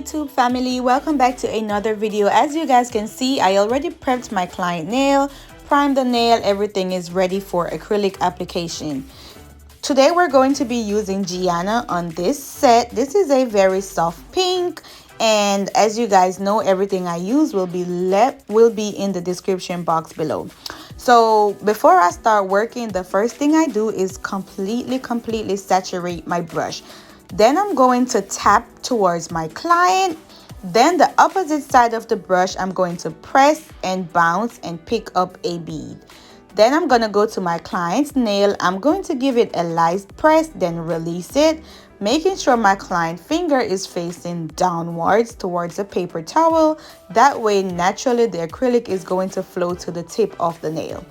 YouTube family, welcome back to another video. As you guys can see, I already prepped my client nail, primed the nail, everything is ready for acrylic application. Today we're going to be using Gianna on this set. This is a very soft pink, and as you guys know, everything I use will be in the description box below. So before I start working, the first thing I do is completely saturate my brush. Then I'm going to tap towards my client. Then the opposite side of the brush, I'm going to press and bounce and pick up a bead. Then I'm going to go to my client's nail. I'm going to give it a light press, then release it, making sure my client finger is facing downwards towards the paper towel. That way, naturally, the acrylic is going to flow to the tip of the nail.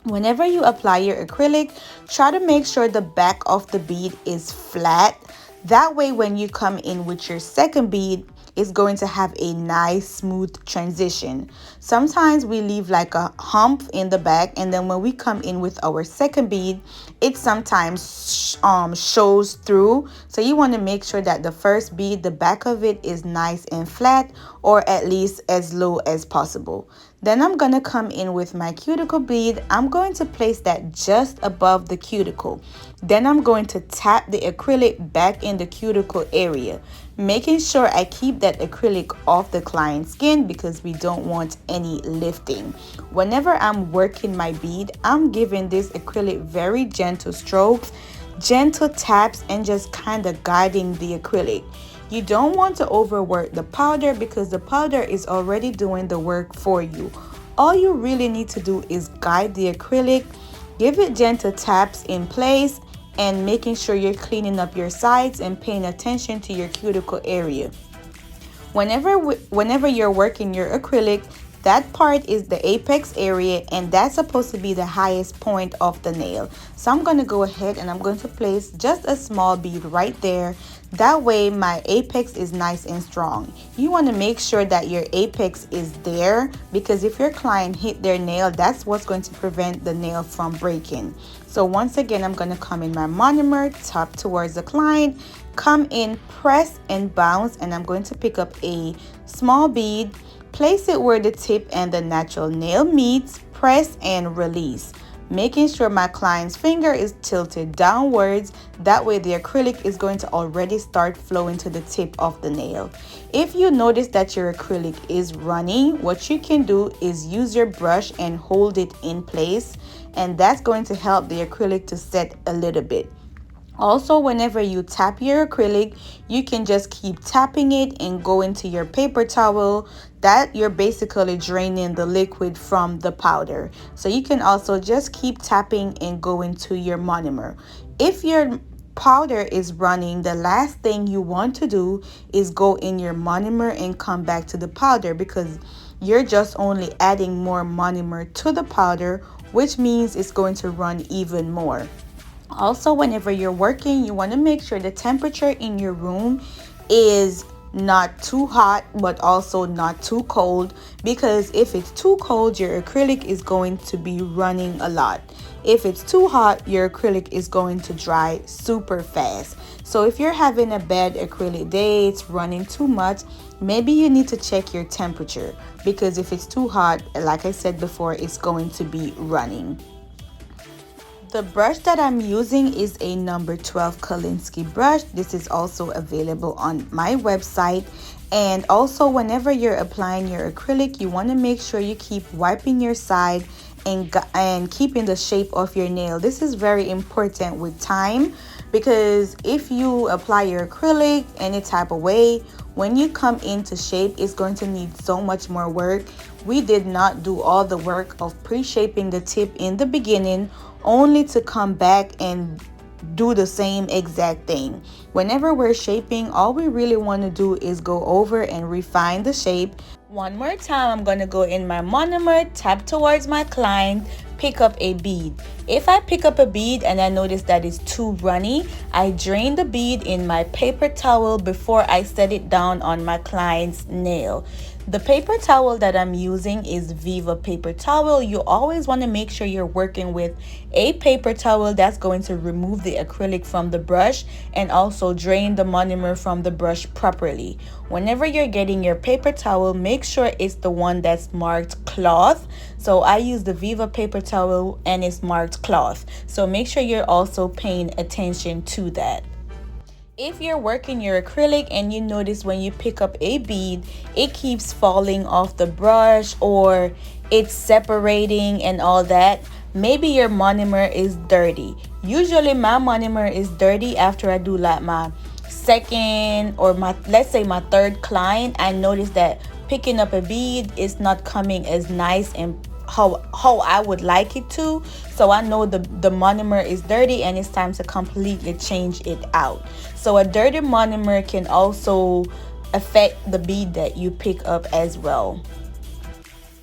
Whenever you apply your acrylic, try to make sure the back of the bead is flat. That way, when you come in with your second bead, it's going to have a nice smooth transition. Sometimes we leave like a hump in the back, and then when we come in with our second bead, it sometimes shows through. So you want to make sure that the first bead, the back of it is nice and flat, or at least as low as possible. Then I'm going to come in with my cuticle bead. I'm going to place that just above the cuticle. Then I'm going to tap the acrylic back in the cuticle area, making sure I keep that acrylic off the client's skin because we don't want any lifting. Whenever I'm working my bead, I'm giving this acrylic very gentle strokes, gentle taps, and just kind of guiding the acrylic. You don't want to overwork the powder because the powder is already doing the work for you. All you really need to do is guide the acrylic, give it gentle taps in place, and making sure you're cleaning up your sides and paying attention to your cuticle area. Whenever you're working your acrylic, that part is the apex area, and that's supposed to be the highest point of the nail. So I'm going to go ahead and I'm going to place just a small bead right there. That way my apex is nice and strong. You want to make sure that your apex is there, because if your client hit their nail, that's what's going to prevent the nail from breaking. So once again, I'm going to come in my monomer, tap towards the client, come in, press and bounce, and I'm going to pick up a small bead, place it where the tip and the natural nail meets, press and release, making sure my client's finger is tilted downwards. That way the acrylic is going to already start flowing to the tip of the nail. If you notice that your acrylic is running, what you can do is use your brush and hold it in place, and that's going to help the acrylic to set a little bit. Also, whenever you tap your acrylic, you can just keep tapping it and go into your paper towel. That you're basically draining the liquid from the powder. So you can also just keep tapping and go into your monomer. If your powder is running, the last thing you want to do is go in your monomer and come back to the powder, because you're just only adding more monomer to the powder, which means it's going to run even more. Also, whenever you're working, you want to make sure the temperature in your room is not too hot but also not too cold, because if it's too cold, your acrylic is going to be running a lot. If it's too hot, your acrylic is going to dry super fast. So if you're having a bad acrylic day, it's running too much, maybe you need to check your temperature, because if it's too hot, like I said before, it's going to be running. The brush that I'm using is a number 12 Kolinsky brush. This is also available on my website. And also, whenever you're applying your acrylic, you want to make sure you keep wiping your side and keeping the shape of your nail. This is very important with time, because if you apply your acrylic any type of way, when you come into shape, it's going to need so much more work. We did not do all the work of pre-shaping the tip in the beginning, only to come back and do the same exact thing. Whenever we're shaping, all we really want to do is go over and refine the shape. One more time, I'm going to go in my monomer, tap towards my client, pick up a bead. If I pick up a bead and I notice that it's too runny, I drain the bead in my paper towel before I set it down on my client's nail. The paper towel that I'm using is Viva paper towel. You always want to make sure you're working with a paper towel that's going to remove the acrylic from the brush and also drain the monomer from the brush properly. Whenever you're getting your paper towel, make sure it's the one that's marked cloth. So I use the Viva paper towel and it's marked cloth. So make sure you're also paying attention to that. If you're working your acrylic and you notice when you pick up a bead, it keeps falling off the brush or it's separating and all that, maybe your monomer is dirty. Usually my monomer is dirty after I do like my second or let's say my third client. I notice that picking up a bead is not coming as nice and how I would like it to. So I know the monomer is dirty and it's time to completely change it out. So a dirty monomer can also affect the bead that you pick up as well.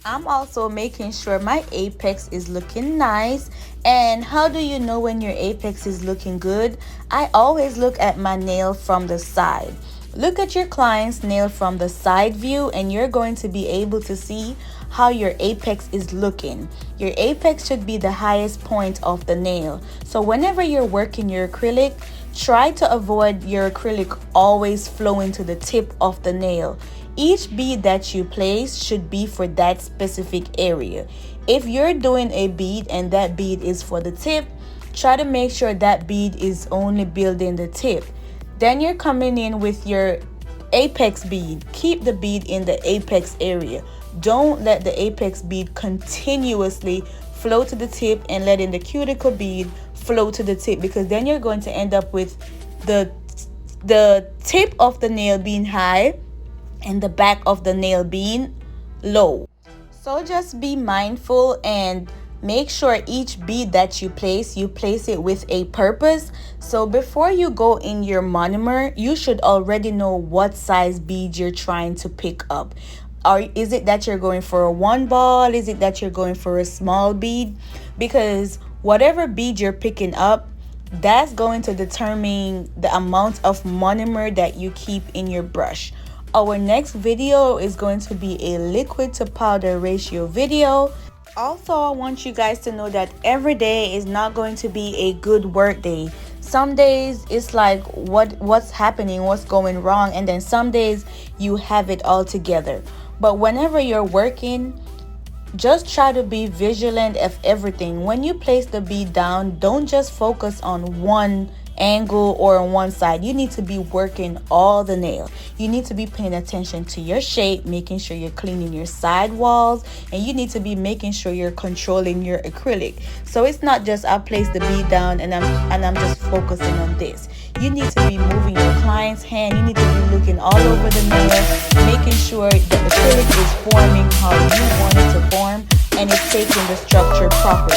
I'm also making sure my apex is looking nice. And how do you know when your apex is looking good? I always look at my nail from the side. Look at your client's nail from the side view and you're going to be able to see how your apex is looking. Your apex should be the highest point of the nail. So whenever you're working your acrylic, try to avoid your acrylic always flowing to the tip of the nail. Each bead that you place should be for that specific area. If you're doing a bead and that bead is for the tip, try to make sure that bead is only building the tip. Then you're coming in with your apex bead. Keep the bead in the apex area. Don't let the apex bead continuously flow to the tip and letting the cuticle bead flow to the tip, because then you're going to end up with the tip of the nail being high and the back of the nail being low. So just be mindful and make sure each bead that you place it with a purpose. So before you go in your monomer, you should already know what size bead you're trying to pick up. Or is it that you're going for a 1 ball? Is it that you're going for a small bead? Because whatever bead you're picking up, that's going to determine the amount of monomer that you keep in your brush. Our next video is going to be a liquid to powder ratio video. Also, I want you guys to know that every day is not going to be a good work day. Some days it's like what's happening, what's going wrong, and then some days you have it all together. But whenever you're working, just try to be vigilant of everything. When you place the bead down, don't just focus on one angle or on one side. You need to be working all the nail. You need to be paying attention to your shape, making sure you're cleaning your side walls, and you need to be making sure you're controlling your acrylic. So it's not just I place the bead down and I'm just focusing on this. You need to be moving your client's hand. You need to be looking all over the nail, making sure the acrylic is forming how you want it to form and it's taking the structure properly.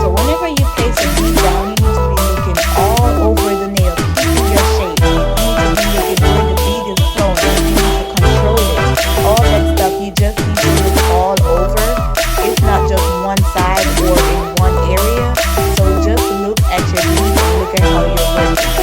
So whenever you place a bead down, you need to be looking all over the nail. Keep your shape. You need to be looking where the bead is flowing. You need to control it. All that stuff, you just need to look all over. It's not just one side or in one area. So just look at your bead and look at how you're working.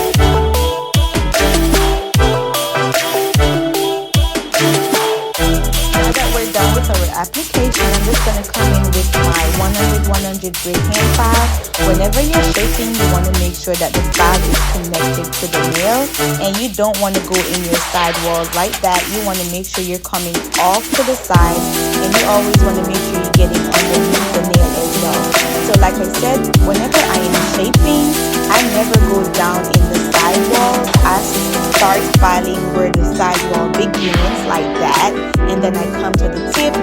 Our application, I'm just going to come in with my 100 grit hand file. Whenever you're shaping, you want to make sure that the file is connected to the nail, and you don't want to go in your side walls like that. You want to make sure you're coming off to the side, and you always want to make sure you're getting underneath the nail as well. So like I said, whenever I am shaping, I never go down in the side walls. I start filing where the side wall begins like that, and then I come to the tip,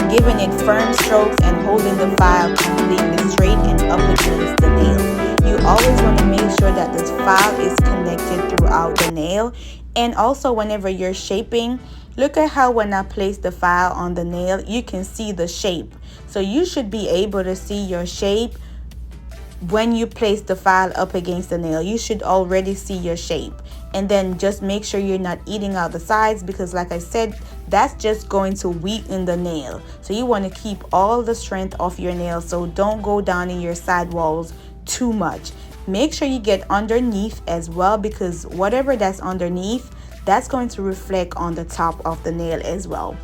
giving it firm strokes and holding the file completely straight and up against the nail. You always want to make sure that this file is connected throughout the nail. And also whenever you're shaping, look at how when I place the file on the nail, you can see the shape. So you should be able to see your shape when you place the file up against the nail. You should already see your shape. And then just make sure you're not eating out the sides, because like I said, that's just going to weaken the nail. So you want to keep all the strength of your nail. So don't go down in your side walls too much. Make sure you get underneath as well, because whatever that's underneath, that's going to reflect on the top of the nail as well.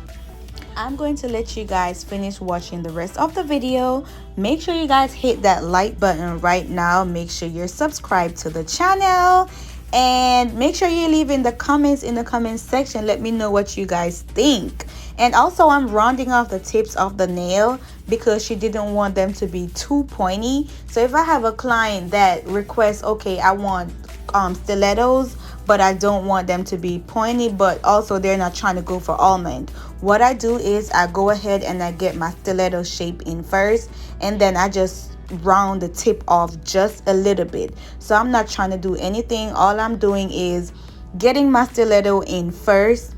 I'm going to let you guys finish watching the rest of the video. Make sure you guys hit that like button right now. Make sure you're subscribed to the channel. And make sure you leave in the comments in the comment section. Let me know what you guys think. And also, I'm rounding off the tips of the nail because she didn't want them to be too pointy. So if I have a client that requests, okay, I want stilettos, but I don't want them to be pointy, but also they're not trying to go for almond, what I do is I go ahead and I get my stiletto shape in first, and then I just round the tip off just a little bit. So I'm not trying to do anything. All I'm doing is getting my stiletto in first,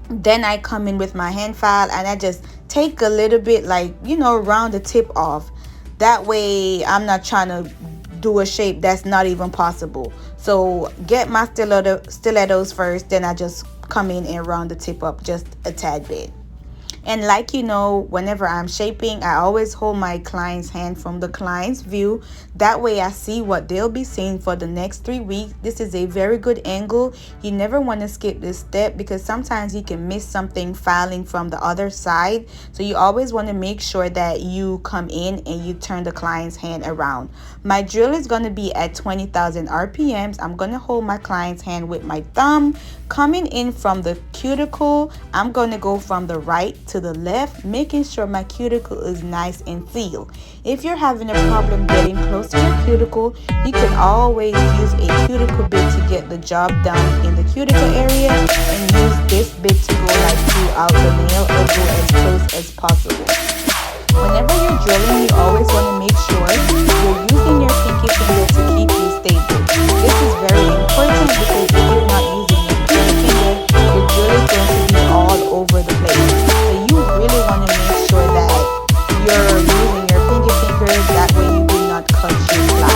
then I come in with my hand file and I just take a little bit, like, you know, round the tip off. That way I'm not trying to do a shape that's not even possible. So get my stilettos first, then I just come in and round the tip up just a tad bit. And like you know, whenever I'm shaping, I always hold my client's hand from the client's view. That way I see what they'll be seeing for the next 3 weeks. This is a very good angle. You never want to skip this step because sometimes you can miss something filing from the other side. So you always want to make sure that you come in and you turn the client's hand around. My drill is going to be at 20,000 RPMs. I'm going to hold my client's hand with my thumb. Coming in from the cuticle, I'm going to go from the right to the left, making sure my cuticle is nice and sealed. If you're having a problem getting close to your cuticle, you can always use a cuticle bit to get the job done in the cuticle area, and use this bit to go like throughout the nail or go as close as possible. Whenever you're drilling, you always want to make sure you're using your pinky finger to keep you stable. This is very important because if you're not using your pinky finger, your drill is going to be all over the place. So you really want to make sure that you're using your pinky finger, that way you do not cut your fly.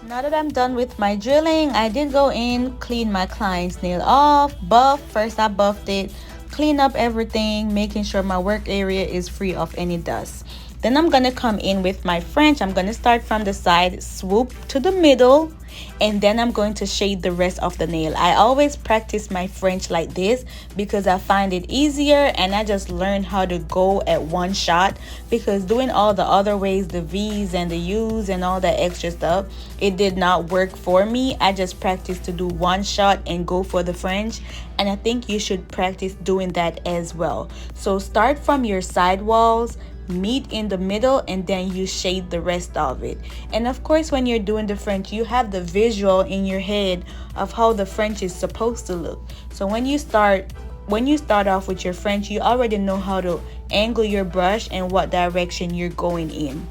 Now that I'm done with my drilling, I did go in, clean my client's nail off, buff. First I buffed it, clean up everything, making sure my work area is free of any dust. Then I'm gonna come in with my French. I'm gonna start from the side, swoop to the middle, and then I'm going to shade the rest of the nail. I always practice my French like this because I find it easier, and I just learned how to go at one shot, because doing all the other ways, the V's and the U's and all that extra stuff, it did not work for me. I just practiced to do one shot and go for the French, and I think you should practice doing that as well. So start from your side walls, meet in the middle, and then you shade the rest of it. And of course, when you're doing the French, you have the visual in your head of how the French is supposed to look. So when you start off with your French, you already know how to angle your brush and what direction you're going in.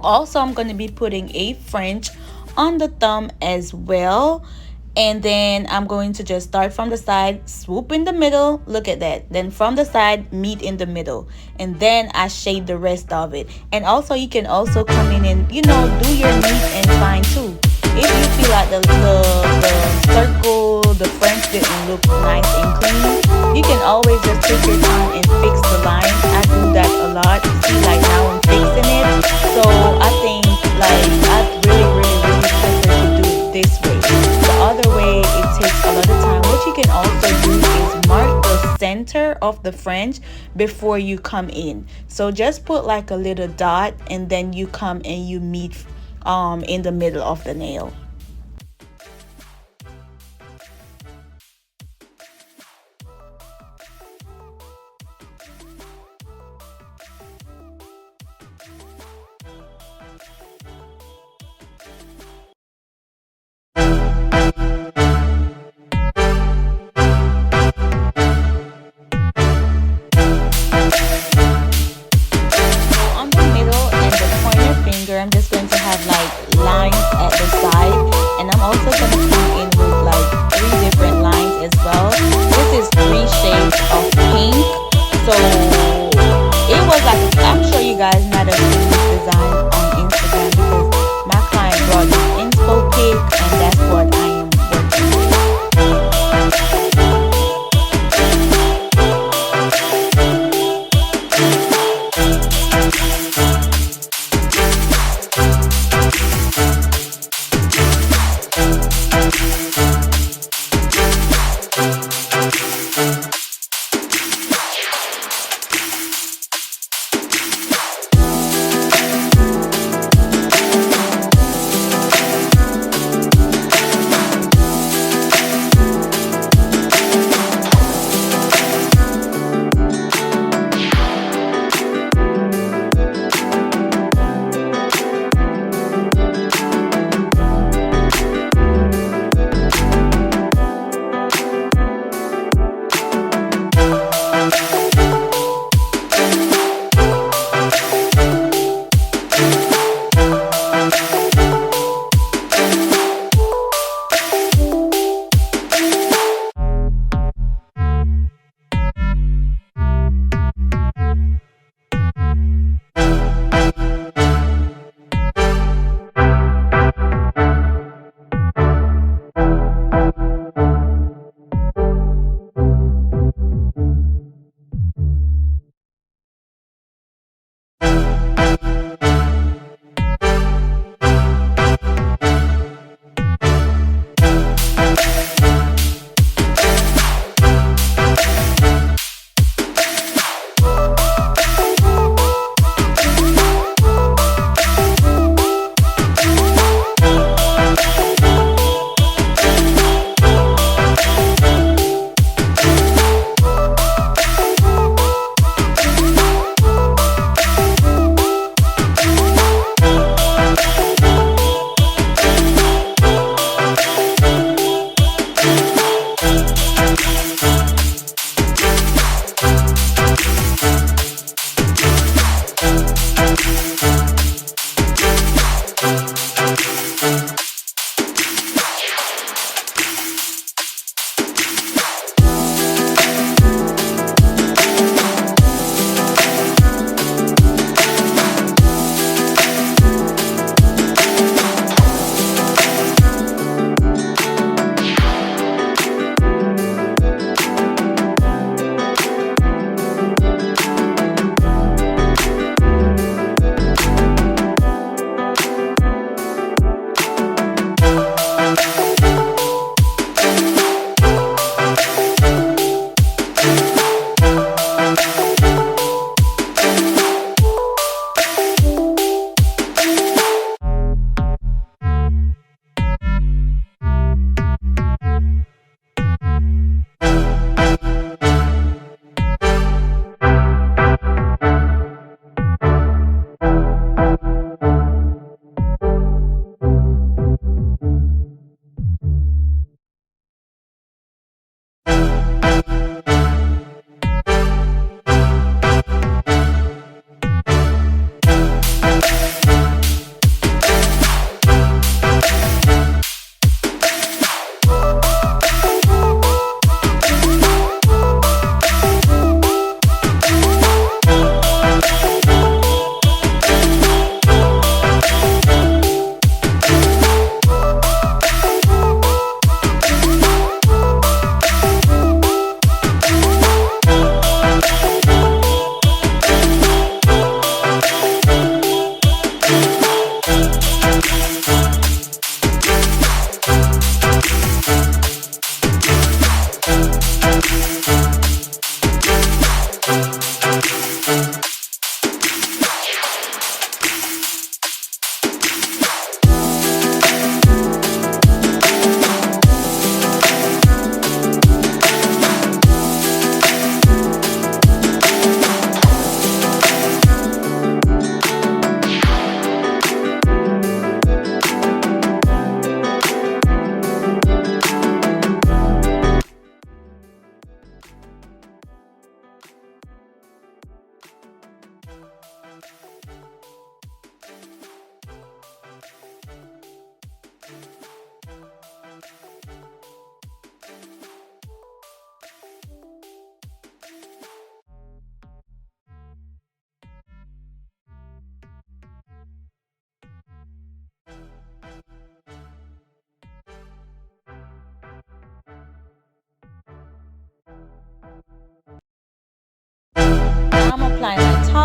Also, I'm going to be putting a French on the thumb as well. And then I'm going to just start from the side, swoop in the middle, look at that. Then from the side, meet in the middle. And then I shade the rest of it. And also, you can also come in and, do your neat and fine too. If you feel like the circle, the French didn't look nice and clean, you can always just take your time and fix the line. I do that a lot. See, like now I'm fixing it. So I think I really prefer to do it this way. The other way, it takes a lot of time. What you can also do is mark the center of the French before you come in. So just put like a little dot, and then you come and you meet in the middle of the nail. I'm just going to have like lines at the side, and I'm also going to come in with like 3 different lines as well. This is 3 shades of pink. So it was like, I'm sure you guys might have seen this design on Instagram, because my client brought this inspo pic, and that's what I am working with.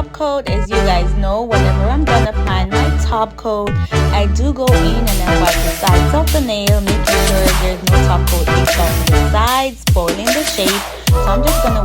top coat, as you guys know, whenever I'm done applying my top coat, I do go in and I wipe the sides of the nail, making sure there's no top coat leaks off the sides, spoiling the shape. So I'm just gonna